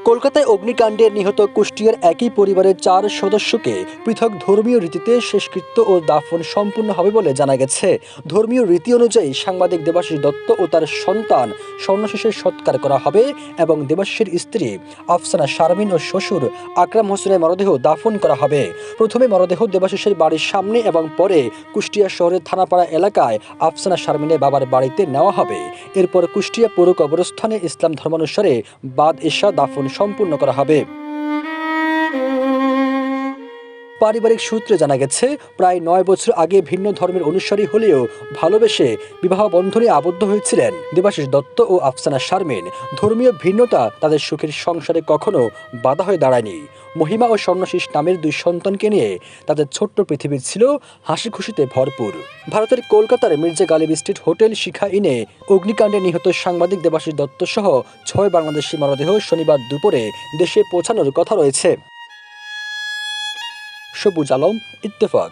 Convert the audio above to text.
কলকাতায় অগ্নিকাণ্ডে নিহত কুষ্টিয়ার একই পরিবারের 4 সদস্যকে পৃথক ধর্মীয় রীতিতে শেষকৃত্য ও দাফন সম্পূর্ণ হবে বলে জানা গেছে। ধর্মীয় রীতি অনুযায়ী সাংবাদিক দেবাশিস দত্ত ও তার সন্তান স্বর্ণশেষের সৎকার করা হবে এবং দেবাশিসের স্ত্রী আফসানা শারমিন ও শ্বশুর আকরাম হোসেনের মরদেহ দাফন করা হবে। প্রথমে মরদেহ দেবাশিসের বাড়ির সামনে এবং পরে কুষ্টিয়া শহরের থানাপাড়া এলাকায় আফসানা শারমিনের বাবার বাড়িতে নেওয়া হবে। এরপর কুষ্টিয়া পৌর কবরস্থানে ইসলাম ধর্মানুসারে বাদ এশা দাফন সম্পূর্ণ করা হবে। পারিবারিক সূত্রে জানা গেছে, প্রায় 9 বছর আগে ভিন্ন ধর্মের অনুসারী হলেও ভালোবেসে বিবাহ বন্ধনে আবদ্ধ হয়েছিলেন দেবাশিস দত্ত ও আফসানা শারমিন। ধর্মীয় ভিন্নতা তাদের সুখের সংসারে কখনো বাধা হয়ে দাঁড়ায়নি। মহিমা ও স্বর্ণশীষ নামের 2 সন্তানকে নিয়ে তাদের ছোট্ট পৃথিবীর ছিল হাসি খুশিতে ভরপুর। ভারতের কলকাতার মির্জা গালিব স্ট্রিট হোটেল শিখা ইনে অগ্নিকাণ্ডে নিহত সাংবাদিক দেবাশিস দত্ত সহ 6 বাংলাদেশি মরদেহ শনিবার দুপুরে দেশে পৌঁছানোর কথা রয়েছে। সবুজ আলম, ইত্তেফাক।